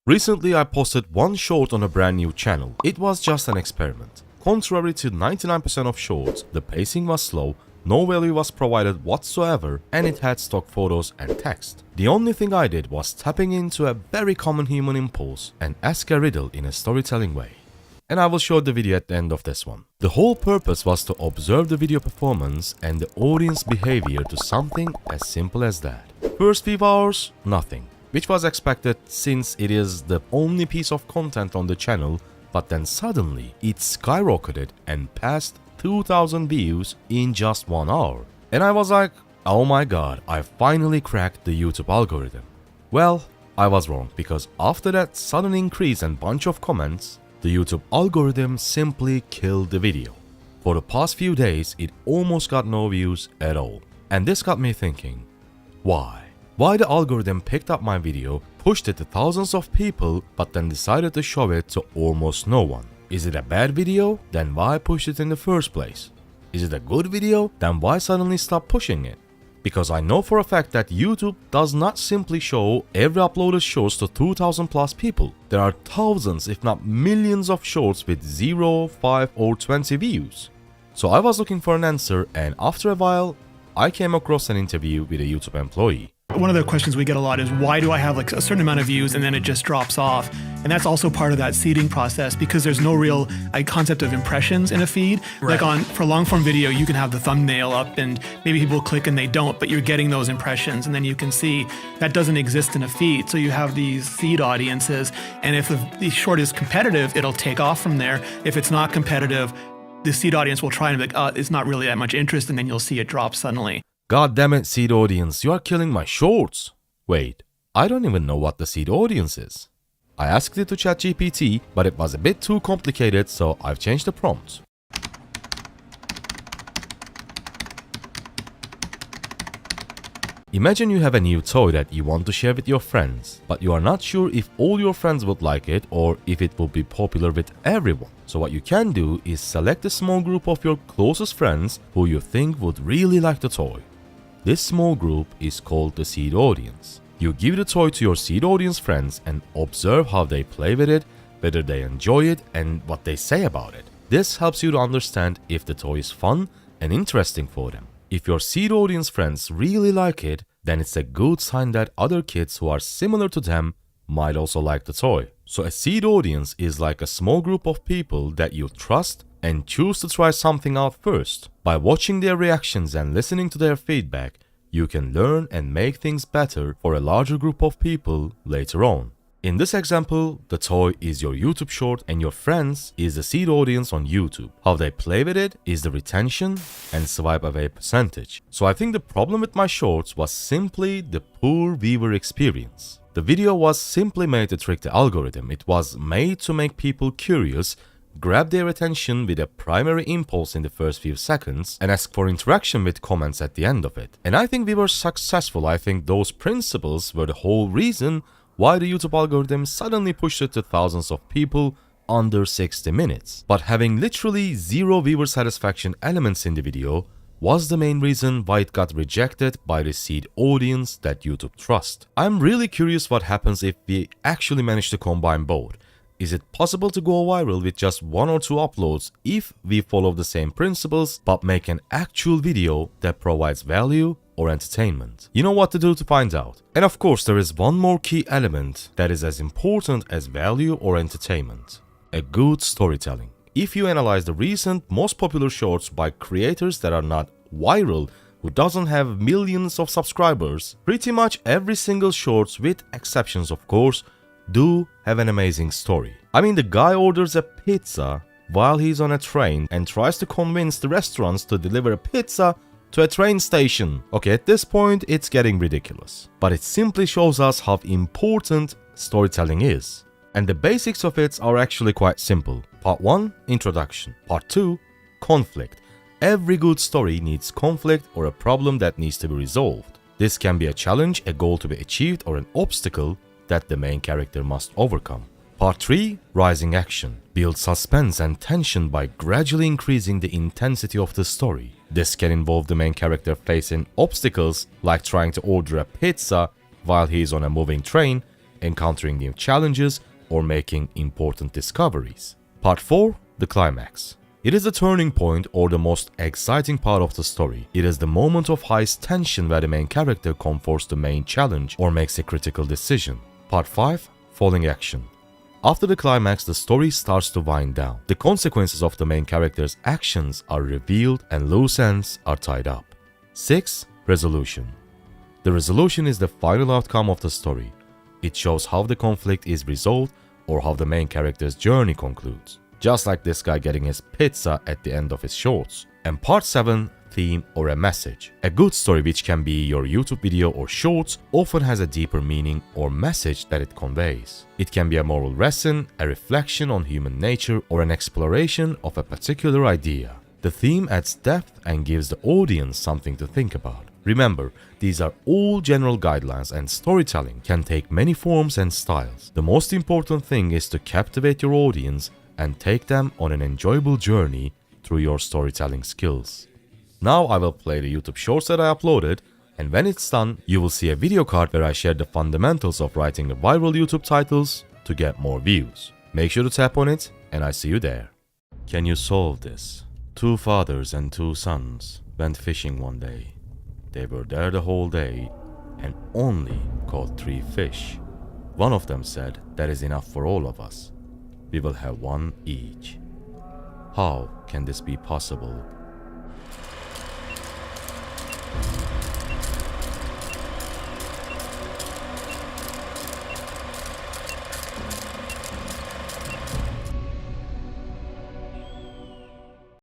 Recently, I posted one short on a brand new channel. It was just an experiment. Contrary to 99% of shorts, the pacing was slow, no value was provided whatsoever, and it had stock photos and text. The only thing I did was tapping into a very common human impulse and ask a riddle in a storytelling way. And I will show the video at the end of this one. The whole purpose was to observe the video performance and the audience behavior to something as simple as that. First few hours, nothing, which was expected since it is the only piece of content on the channel, but then suddenly it skyrocketed and passed 2,000 views in just 1 hour. And I was like, oh my god, I finally cracked the YouTube algorithm. Well, I was wrong, because after that sudden increase and bunch of comments, the YouTube algorithm simply killed the video. For the past few days, it almost got no views at all. And this got me thinking, why? Why the algorithm picked up my video, pushed it to thousands of people, but then decided to show it to almost no one? Is it a bad video? Then why push it in the first place? Is it a good video? Then why suddenly stop pushing it? Because I know for a fact that YouTube does not simply show every uploaded shorts to 2,000 plus people. There are thousands if not millions of shorts with 0, 5 or 20 views. So I was looking for an answer, and after a while, I came across an interview with a YouTube employee. One of the questions we get a lot is, why do I have like a certain amount of views and then it just drops off? And that's also part of that seeding process, because there's no real concept of impressions in a feed. Right. Like for long form video, you can have the thumbnail up and maybe people click and they don't, but you're getting those impressions. And then you can see that doesn't exist in a feed. So you have these seed audiences. And if the short is competitive, it'll take off from there. If it's not competitive, the seed audience will try and be like, oh, it's not really that much interest. And then you'll see it drop suddenly. God damn it, seed audience, you are killing my shorts. Wait, I don't even know what the seed audience is. I asked it to ChatGPT, but it was a bit too complicated, so I've changed the prompt. Imagine you have a new toy that you want to share with your friends, but you are not sure if all your friends would like it or if it will be popular with everyone. So what you can do is select a small group of your closest friends who you think would really like the toy. This small group is called the seed audience. You give the toy to your seed audience friends and observe how they play with it, whether they enjoy it, and what they say about it. This helps you to understand if the toy is fun and interesting for them. If your seed audience friends really like it, then it's a good sign that other kids who are similar to them might also like the toy. So a seed audience is like a small group of people that you trust and choose to try something out first. By watching their reactions and listening to their feedback, you can learn and make things better for a larger group of people later on. In this example, the toy is your YouTube short and your friends is the seed audience on YouTube. How they play with it is the retention and swipe away percentage. So I think the problem with my shorts was simply the poor viewer experience. The video was simply made to trick the algorithm. It was made to make people curious, grab their attention with a primary impulse in the first few seconds, and ask for interaction with comments at the end of it. And I think we were successful. I think those principles were the whole reason why the YouTube algorithm suddenly pushed it to thousands of people under 60 minutes. But having literally zero viewer satisfaction elements in the video was the main reason why it got rejected by the seed audience that YouTube trusts. I'm really curious what happens if we actually manage to combine both. Is it possible to go viral with just 1 or 2 uploads if we follow the same principles but make an actual video that provides value or entertainment? You know what to do to find out. And of course, there is one more key element that is as important as value or entertainment: a good storytelling. If you analyze the recent most popular shorts by creators that are not viral, who doesn't have millions of subscribers, pretty much every single shorts, with exceptions of course, do have an amazing story. I mean, the guy orders a pizza while he's on a train and tries to convince the restaurants to deliver a pizza to a train station. Okay, at this point, it's getting ridiculous. But it simply shows us how important storytelling is. And the basics of it are actually quite simple. Part 1, introduction. Part 2, conflict. Every good story needs conflict or a problem that needs to be resolved. This can be a challenge, a goal to be achieved, or an obstacle that the main character must overcome. Part 3, rising action. Build suspense and tension by gradually increasing the intensity of the story. This can involve the main character facing obstacles like trying to order a pizza while he is on a moving train, encountering new challenges, or making important discoveries. Part 4. The climax. It is the turning point or the most exciting part of the story. It is the moment of highest tension where the main character confronts the main challenge or makes a critical decision. Part 5. Falling action. After the climax, the story starts to wind down. The consequences of the main character's actions are revealed and loose ends are tied up. 6. Resolution. The resolution is the final outcome of the story. It shows how the conflict is resolved or how the main character's journey concludes. Just like this guy getting his pizza at the end of his shorts. And part 7, theme or a message. A good story, which can be your YouTube video or shorts, often has a deeper meaning or message that it conveys. It can be a moral lesson, a reflection on human nature, or an exploration of a particular idea. The theme adds depth and gives the audience something to think about. Remember, these are all general guidelines and storytelling can take many forms and styles. The most important thing is to captivate your audience and take them on an enjoyable journey through your storytelling skills. Now I will play the YouTube shorts that I uploaded, and when it's done, you will see a video card where I share the fundamentals of writing viral YouTube titles to get more views. Make sure to tap on it, and I see you there. Can you solve this? 2 fathers and 2 sons went fishing one day. They were there the whole day and only caught 3 fish. One of them said, "That is enough for all of us. We will have 1 each." How can this be possible?